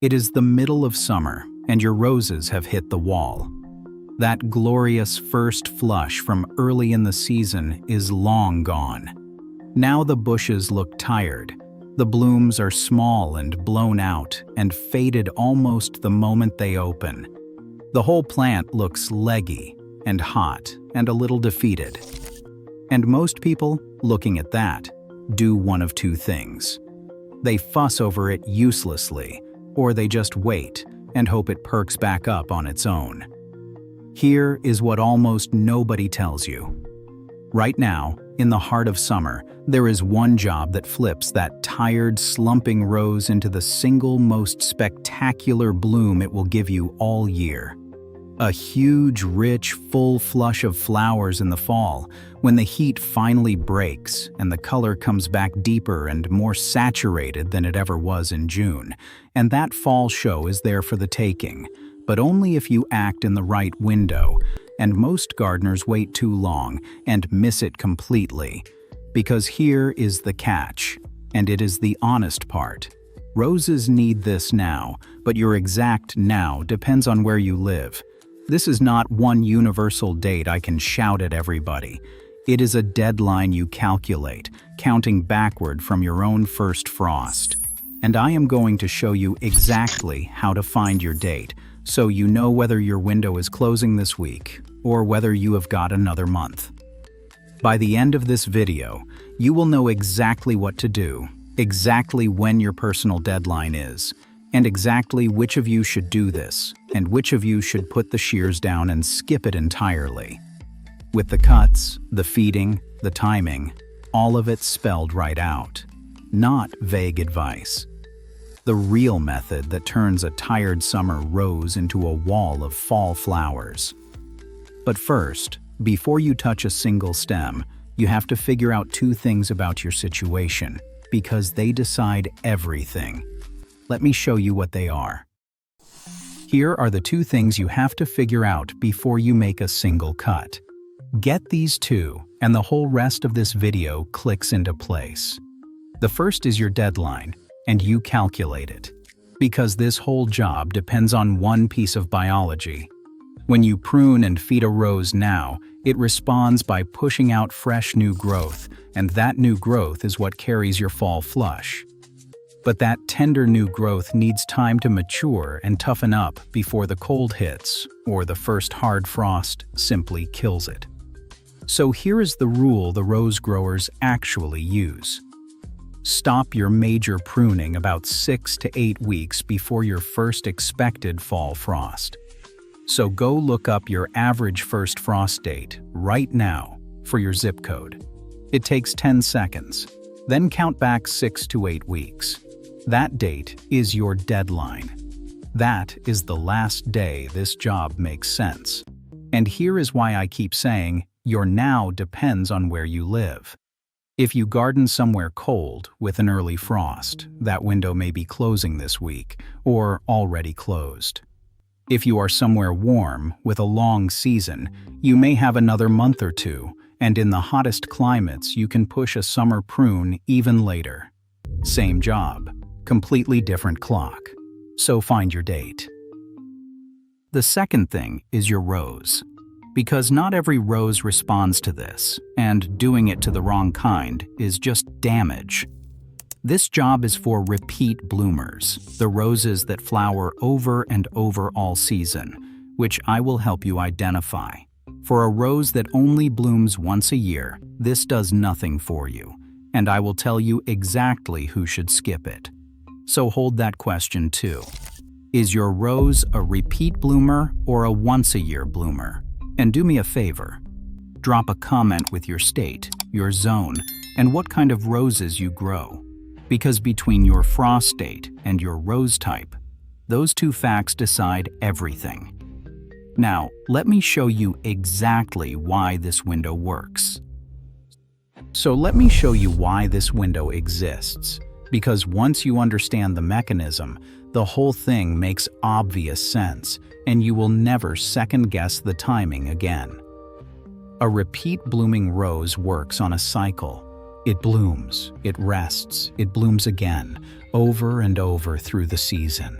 It is the middle of summer, and your roses have hit the wall. That glorious first flush from early in the season is long gone. Now the bushes look tired. The blooms are small and blown out and faded almost the moment they open. The whole plant looks leggy and hot and a little defeated. And most people, looking at that, do one of two things. They fuss over it uselessly, or they just wait and hope it perks back up on its own. Here is what almost nobody tells you. Right now, in the heart of summer, there is one job that flips that tired, slumping rose into the single most spectacular bloom it will give you all year. A huge, rich, full flush of flowers in the fall, when the heat finally breaks and the color comes back deeper and more saturated than it ever was in June. And that fall show is there for the taking, but only if you act in the right window. And most gardeners wait too long and miss it completely. Because here is the catch, and it is the honest part. Roses need this now, but your exact now depends on where you live. This is not one universal date I can shout at everybody. It is a deadline you calculate, counting backward from your own first frost. And I am going to show you exactly how to find your date, so you know whether your window is closing this week, or whether you have got another month. By the end of this video, you will know exactly what to do, exactly when your personal deadline is, and exactly which of you should do this, and which of you should put the shears down and skip it entirely. With the cuts, the feeding, the timing, all of it spelled right out. Not vague advice. The real method that turns a tired summer rose into a wall of fall flowers. But first, before you touch a single stem, you have to figure out two things about your situation, because they decide everything. Let me show you what they are. Here are the two things you have to figure out before you make a single cut. Get these two, and the whole rest of this video clicks into place. The first is your deadline, and you calculate it. Because this whole job depends on one piece of biology. When you prune and feed a rose now, it responds by pushing out fresh new growth, and that new growth is what carries your fall flush. But that tender new growth needs time to mature and toughen up before the cold hits, or the first hard frost simply kills it. So here is the rule the rose growers actually use. Stop your major pruning about 6 to 8 weeks before your first expected fall frost. So go look up your average first frost date right now for your zip code. It takes 10 seconds. Then count back 6 to 8 weeks. That date is your deadline. That is the last day this job makes sense. And here is why I keep saying your now depends on where you live. If you garden somewhere cold with an early frost, that window may be closing this week or already closed. If you are somewhere warm with a long season, you may have another month or two, and in the hottest climates you can push a summer prune even later. Same job, completely different clock. So find your date. The second thing is your rose. Because not every rose responds to this, and doing it to the wrong kind is just damage. This job is for repeat bloomers, the roses that flower over and over all season, which I will help you identify. For a rose that only blooms once a year, this does nothing for you, and I will tell you exactly who should skip it. So hold that question too. Is your rose a repeat bloomer or a once-a-year bloomer? And do me a favor. Drop a comment with your state, your zone, and what kind of roses you grow. Because between your frost date and your rose type, those two facts decide everything. Now, let me show you exactly why this window works. So let me show you why this window exists. Because once you understand the mechanism, the whole thing makes obvious sense, and you will never second-guess the timing again. A repeat blooming rose works on a cycle. It blooms, it rests, it blooms again, over and over through the season.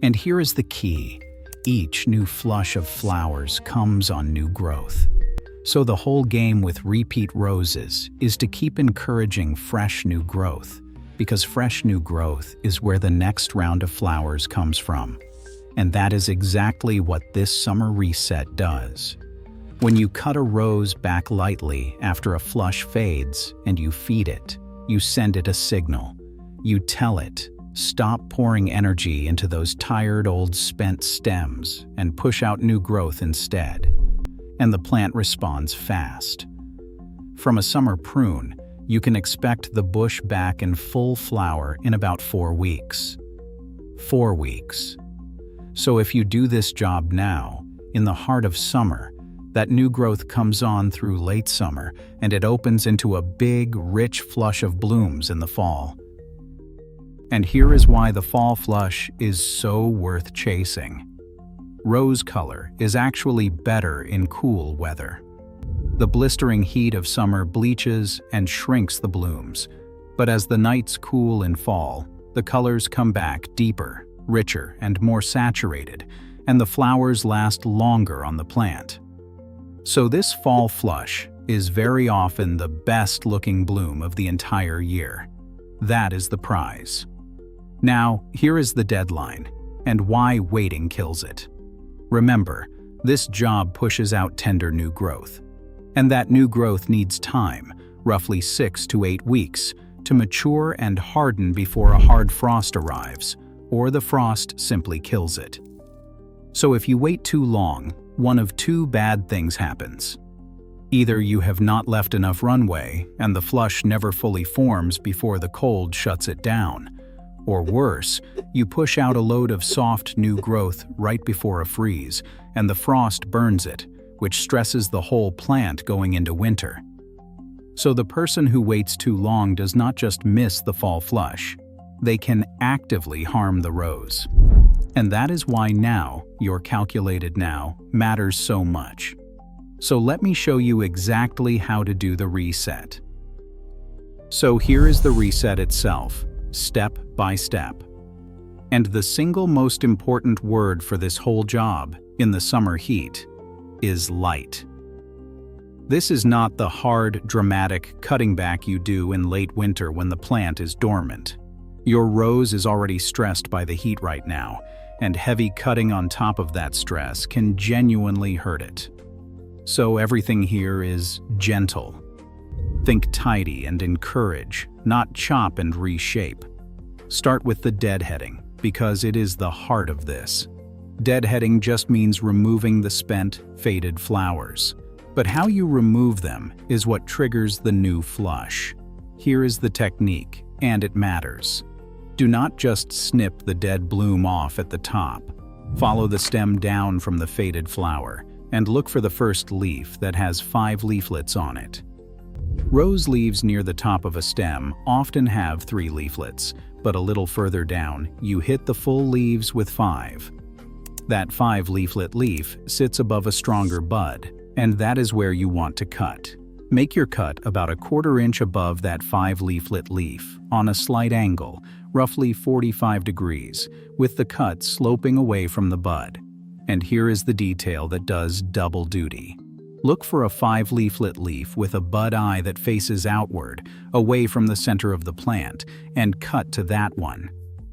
And here is the key. Each new flush of flowers comes on new growth. So the whole game with repeat roses is to keep encouraging fresh new growth, because fresh new growth is where the next round of flowers comes from. And that is exactly what this summer reset does. When you cut a rose back lightly after a flush fades and you feed it, you send it a signal. You tell it, stop pouring energy into those tired old spent stems and push out new growth instead. And the plant responds fast. From a summer prune, you can expect the bush back in full flower in about 4 weeks. 4 weeks. So if you do this job now, in the heart of summer, that new growth comes on through late summer and it opens into a big, rich flush of blooms in the fall. And here is why the fall flush is so worth chasing. Rose color is actually better in cool weather. The blistering heat of summer bleaches and shrinks the blooms, but as the nights cool in fall, the colors come back deeper, richer, and more saturated, and the flowers last longer on the plant. So this fall flush is very often the best-looking bloom of the entire year. That is the prize. Now, here is the deadline, and why waiting kills it. Remember, this job pushes out tender new growth. And that new growth needs time, roughly 6 to 8 weeks, to mature and harden before a hard frost arrives, or the frost simply kills it. So if you wait too long, one of 2 bad things happens. Either you have not left enough runway and the flush never fully forms before the cold shuts it down, or worse, you push out a load of soft new growth right before a freeze and the frost burns it, which stresses the whole plant going into winter. So the person who waits too long does not just miss the fall flush, they can actively harm the rose. And that is why now, your calculated now, matters so much. So let me show you exactly how to do the reset. So here is the reset itself, step by step. And the single most important word for this whole job, in the summer heat, is light. This is not the hard, dramatic cutting back you do in late winter when the plant is dormant. Your rose is already stressed by the heat right now, and heavy cutting on top of that stress can genuinely hurt it. So everything here is gentle. Think tidy and encourage, not chop and reshape. Start with the deadheading, because it is the heart of this. Deadheading just means removing the spent, faded flowers. But how you remove them is what triggers the new flush. Here is the technique, and it matters. Do not just snip the dead bloom off at the top. Follow the stem down from the faded flower, and look for the first leaf that has 5 leaflets on it. Rose leaves near the top of a stem often have 3 leaflets, but a little further down, you hit the full leaves with 5. That 5-leaflet leaf sits above a stronger bud, and that is where you want to cut. Make your cut about a 1/4 inch above that 5-leaflet leaf, on a slight angle, roughly 45 degrees, with the cut sloping away from the bud. And here is the detail that does double duty. Look for a 5-leaflet leaf with a bud eye that faces outward, away from the center of the plant, and cut to that one,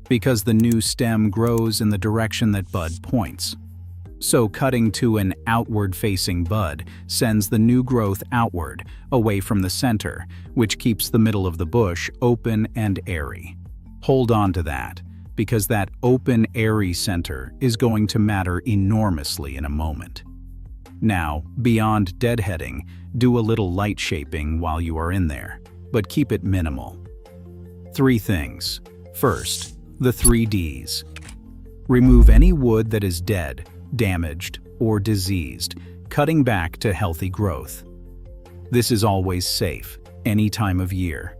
because the new stem grows in the direction that bud points. So cutting to an outward-facing bud sends the new growth outward, away from the center, which keeps the middle of the bush open and airy. Hold on to that, because that open, airy center is going to matter enormously in a moment. Now, beyond deadheading, do a little light shaping while you are in there, but keep it minimal. 3 things. First, the 3 Ds. Remove any wood that is dead, damaged, or diseased, cutting back to healthy growth. This is always safe, any time of year.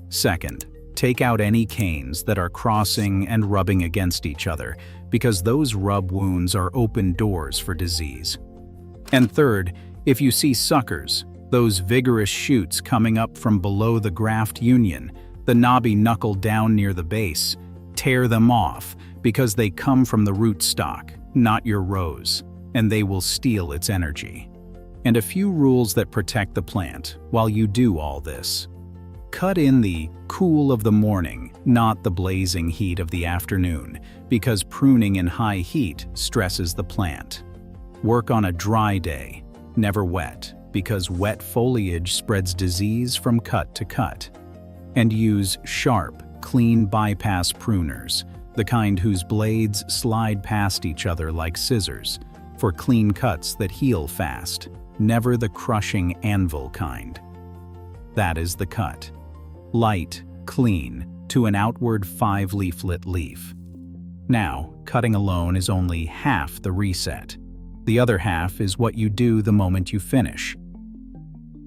Second, take out any canes that are crossing and rubbing against each other, because those rub wounds are open doors for disease. And third, if you see suckers, those vigorous shoots coming up from below the graft union, the knobby knuckle down near the base, tear them off, because they come from the rootstock, not your rose, and they will steal its energy. And a few rules that protect the plant while you do all this. Cut in the cool of the morning, not the blazing heat of the afternoon, because pruning in high heat stresses the plant. Work on a dry day, never wet, because wet foliage spreads disease from cut to cut. And use sharp, clean bypass pruners, the kind whose blades slide past each other like scissors, for clean cuts that heal fast, never the crushing anvil kind. That is the cut. Light, clean, to an outward 5-leaflet leaf. Now, cutting alone is only half the reset. The other half is what you do the moment you finish.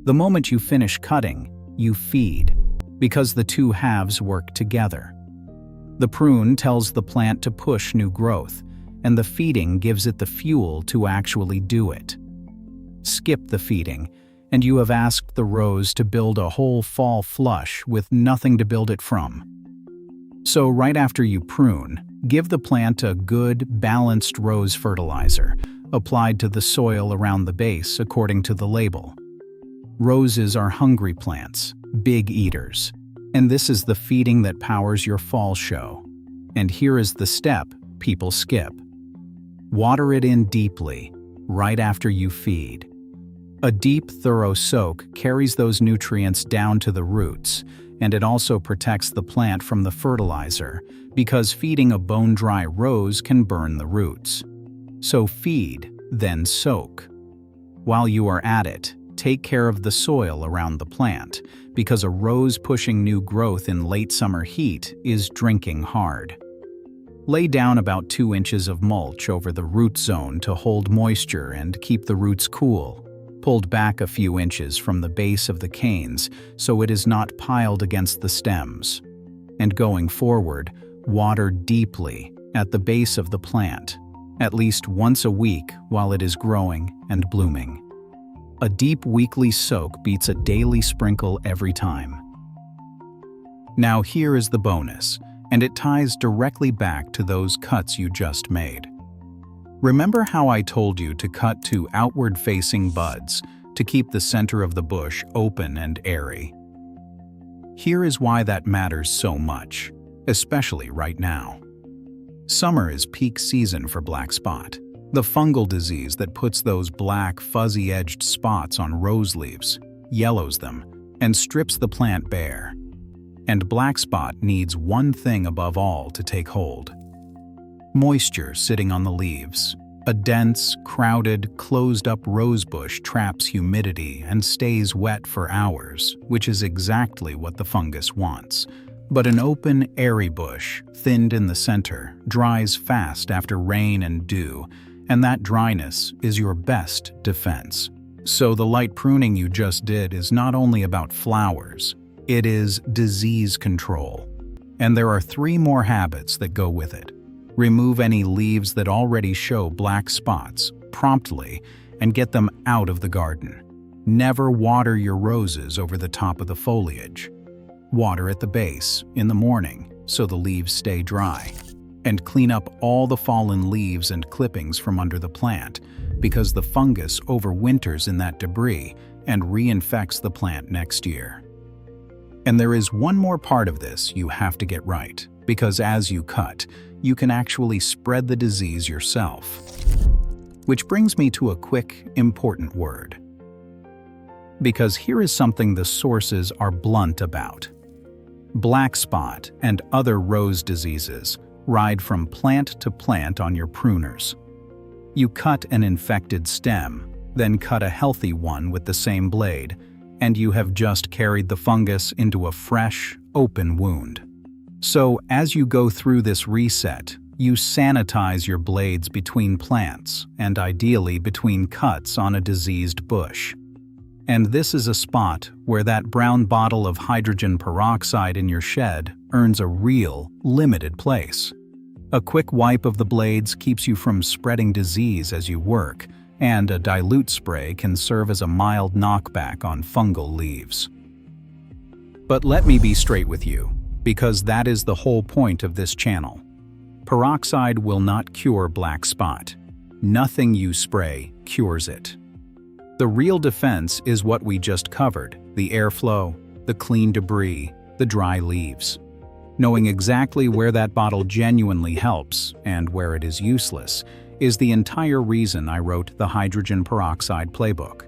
The moment you finish cutting, you feed, because the two halves work together. The prune tells the plant to push new growth, and the feeding gives it the fuel to actually do it. Skip the feeding, and you have asked the rose to build a whole fall flush with nothing to build it from. So right after you prune, give the plant a good, balanced rose fertilizer, applied to the soil around the base according to the label. Roses are hungry plants, big eaters, and this is the feeding that powers your fall show. And here is the step people skip. Water it in deeply, right after you feed. A deep, thorough soak carries those nutrients down to the roots, and it also protects the plant from the fertilizer, because feeding a bone-dry rose can burn the roots. So feed, then soak. While you are at it, take care of the soil around the plant, because a rose pushing new growth in late summer heat is drinking hard. Lay down about 2 inches of mulch over the root zone to hold moisture and keep the roots cool, pulled back a few inches from the base of the canes so it is not piled against the stems. And going forward, water deeply at the base of the plant, at least once a week while it is growing and blooming. A deep weekly soak beats a daily sprinkle every time. Now here is the bonus, and it ties directly back to those cuts you just made. Remember how I told you to cut to outward-facing buds to keep the center of the bush open and airy? Here is why that matters so much, especially right now. Summer is peak season for black spot, the fungal disease that puts those black, fuzzy-edged spots on rose leaves, yellows them, and strips the plant bare. And black spot needs one thing above all to take hold: moisture sitting on the leaves. A dense, crowded, closed-up rosebush traps humidity and stays wet for hours, which is exactly what the fungus wants. But an open, airy bush, thinned in the center, dries fast after rain and dew, and that dryness is your best defense. So the light pruning you just did is not only about flowers, it is disease control. And there are 3 more habits that go with it. Remove any leaves that already show black spots promptly and get them out of the garden. Never water your roses over the top of the foliage. Water at the base in the morning so the leaves stay dry. And clean up all the fallen leaves and clippings from under the plant, because the fungus overwinters in that debris and reinfects the plant next year. And there is one more part of this you have to get right, because as you cut, you can actually spread the disease yourself. Which brings me to a quick, important word. Because here is something the sources are blunt about. Black spot and other rose diseases ride from plant to plant on your pruners. You cut an infected stem, then cut a healthy one with the same blade, and you have just carried the fungus into a fresh, open wound. So, as you go through this reset, you sanitize your blades between plants and ideally between cuts on a diseased bush. And this is a spot where that brown bottle of hydrogen peroxide in your shed earns a real, limited place. A quick wipe of the blades keeps you from spreading disease as you work, and a dilute spray can serve as a mild knockback on fungal leaves. But let me be straight with you, because that is the whole point of this channel. Peroxide will not cure black spot. Nothing you spray cures it. The real defense is what we just covered: the airflow, the clean debris, the dry leaves. Knowing exactly where that bottle genuinely helps and where it is useless is the entire reason I wrote the hydrogen peroxide playbook.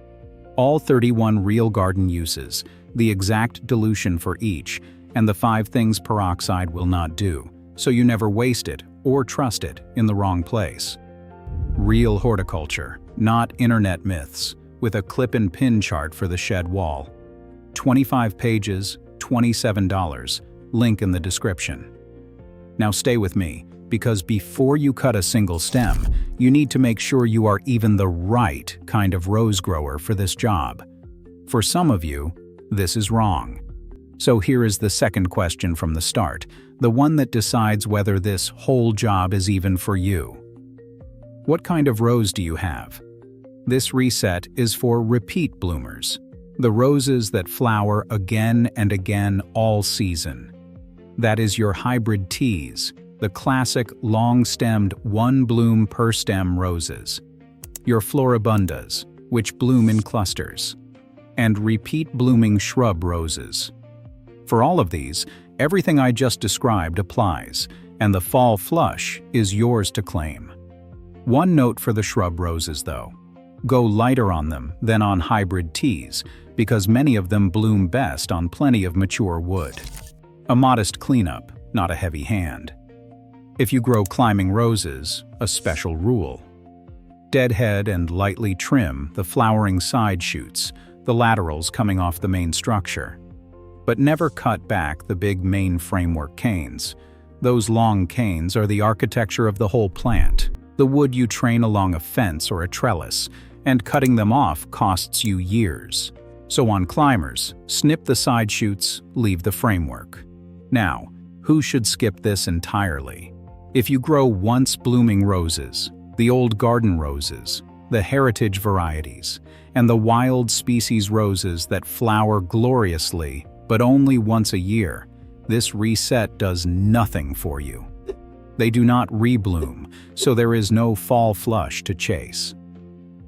All 31 real garden uses, the exact dilution for each, and the 5 things peroxide will not do, so you never waste it or trust it in the wrong place. Real horticulture, not internet myths, with a clip and pin chart for the shed wall. 25 pages, $27, link in the description. Now stay with me, because before you cut a single stem, you need to make sure you are even the right kind of rose grower for this job. For some of you, this is wrong. So here is the second question from the start, the one that decides whether this whole job is even for you. What kind of rose do you have? This reset is for repeat bloomers, the roses that flower again and again all season. That is your hybrid teas, the classic long-stemmed one-bloom per stem roses, your floribundas, which bloom in clusters, and repeat blooming shrub roses. For all of these, everything I just described applies, and the fall flush is yours to claim. One note for the shrub roses though: go lighter on them than on hybrid teas, because many of them bloom best on plenty of mature wood. A modest cleanup, not a heavy hand. If you grow climbing roses, a special rule: deadhead and lightly trim the flowering side shoots, the laterals coming off the main structure. But never cut back the big main framework canes. Those long canes are the architecture of the whole plant, the wood you train along a fence or a trellis, and cutting them off costs you years. So on climbers, snip the side shoots, leave the framework. Now, who should skip this entirely? If you grow once blooming roses, the old garden roses, the heritage varieties, and the wild species roses that flower gloriously but only once a year, this reset does nothing for you. They do not rebloom, so there is no fall flush to chase.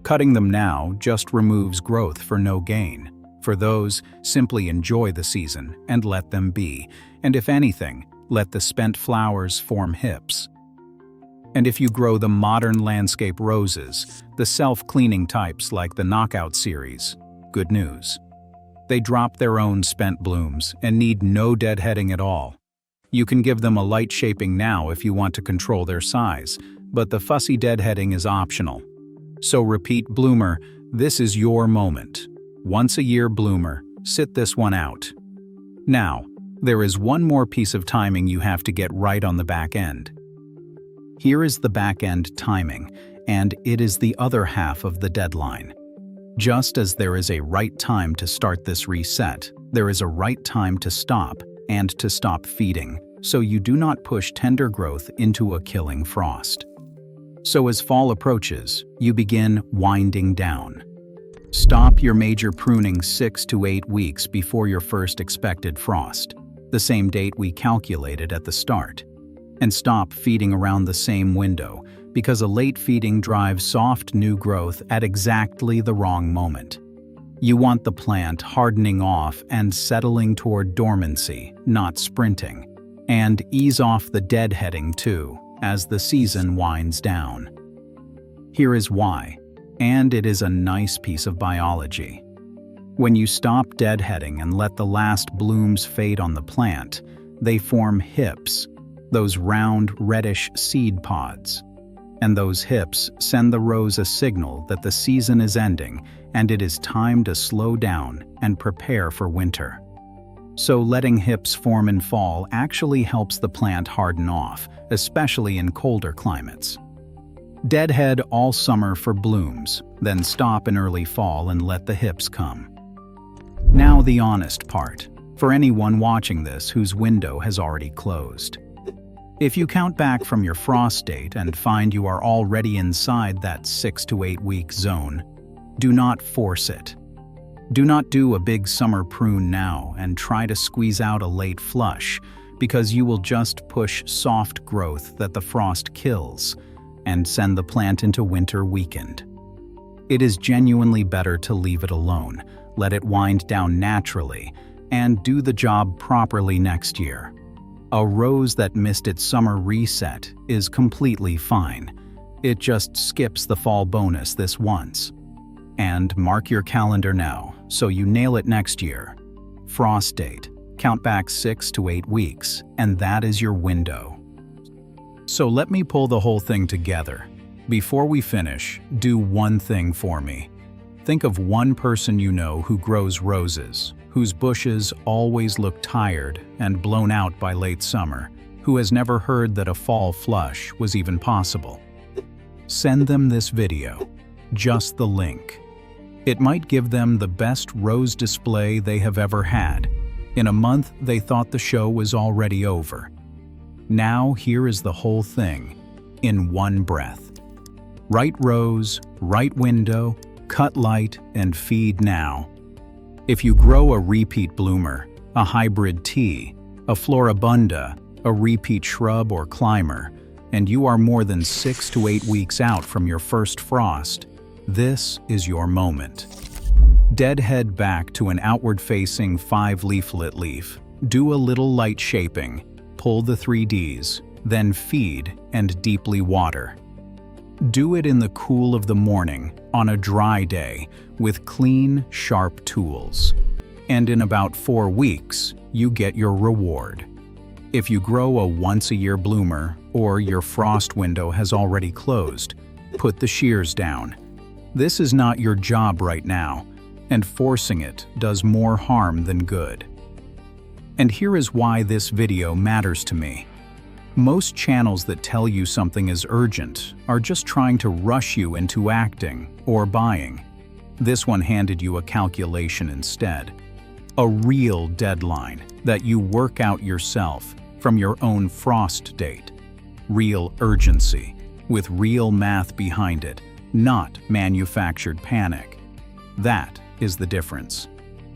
Cutting them now just removes growth for no gain. For those, simply enjoy the season and let them be, and if anything, let the spent flowers form hips. And if you grow the modern landscape roses, the self-cleaning types like the Knockout series, good news. They drop their own spent blooms and need no deadheading at all. You can give them a light shaping now if you want to control their size, but the fussy deadheading is optional. So repeat bloomer, this is your moment. Once a year bloomer, sit this one out. Now, there is one more piece of timing you have to get right on the back end. Here is the back end timing, and it is the other half of the deadline. Just as there is a right time to start this reset, there is a right time to stop and to stop feeding, so you do not push tender growth into a killing frost. So as fall approaches, you begin winding down. Stop your major pruning 6 to 8 weeks before your first expected frost, the same date we calculated at the start. And stop feeding around the same window, because a late feeding drives soft new growth at exactly the wrong moment. You want the plant hardening off and settling toward dormancy, not sprinting. And ease off the deadheading too, as the season winds down. Here is why, and it is a nice piece of biology. When you stop deadheading and let the last blooms fade on the plant, they form hips, those round, reddish seed pods. And those hips send the rose a signal that the season is ending and it is time to slow down and prepare for winter. So letting hips form in fall actually helps the plant harden off, especially in colder climates. Deadhead all summer for blooms, then stop in early fall and let the hips come. Now the honest part, for anyone watching this whose window has already closed. If you count back from your frost date and find you are already inside that 6 to 8 week zone, do not force it. Do not do a big summer prune now and try to squeeze out a late flush, because you will just push soft growth that the frost kills and send the plant into winter weakened. It is genuinely better to leave it alone, let it wind down naturally, and do the job properly next year. A rose that missed its summer reset is completely fine. It just skips the fall bonus this once. And mark your calendar now, so you nail it next year. Frost date. Count back 6 to 8 weeks, and that is your window. So let me pull the whole thing together. Before we finish, do one thing for me. Think of one person you know who grows roses, whose bushes always look tired and blown out by late summer, who has never heard that a fall flush was even possible. Send them this video, just the link. It might give them the best rose display they have ever had. In a month, they thought the show was already over. Now here is the whole thing, in one breath. Right rose, right window, cut light, and feed now. If you grow a repeat bloomer, a hybrid tea, a floribunda, a repeat shrub or climber, and you are more than 6 to 8 weeks out from your first frost, this is your moment. Deadhead back to an outward-facing 5-leaflet leaf. Do a little light shaping, pull the 3 Ds, then feed and deeply water. Do it in the cool of the morning, on a dry day, with clean, sharp tools. And in about 4 weeks, you get your reward. If you grow a once-a-year bloomer, or your frost window has already closed, put the shears down. This is not your job right now, and forcing it does more harm than good. And here is why this video matters to me. Most channels that tell you something is urgent are just trying to rush you into acting or buying. This one handed you a calculation instead. A real deadline that you work out yourself from your own frost date. Real urgency, with real math behind it, not manufactured panic. That is the difference.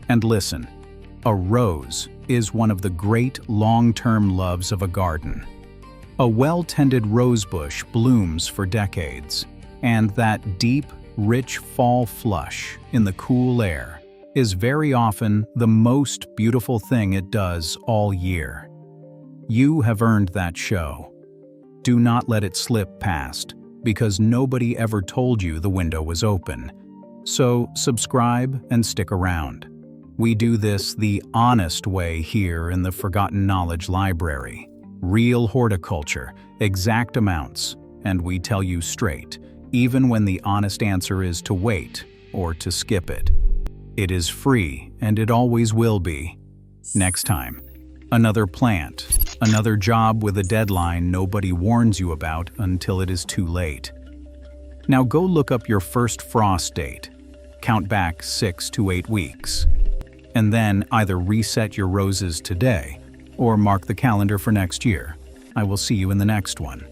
And listen, a rose is one of the great long-term loves of a garden. A well-tended rosebush blooms for decades, and that deep, rich fall flush in the cool air is very often the most beautiful thing it does all year. You have earned that show. Do not let it slip past, because nobody ever told you the window was open. So subscribe and stick around. We do this the honest way here in the Forgotten Knowledge Library. Real horticulture, exact amounts, and we tell you straight, even when the honest answer is to wait or to skip it. It is free, and it always will be. Next time, another plant, another job with a deadline nobody warns you about until it is too late. Now go look up your first frost date, count back 6 to 8 weeks, and then either reset your roses today or mark the calendar for next year. I will see you in the next one.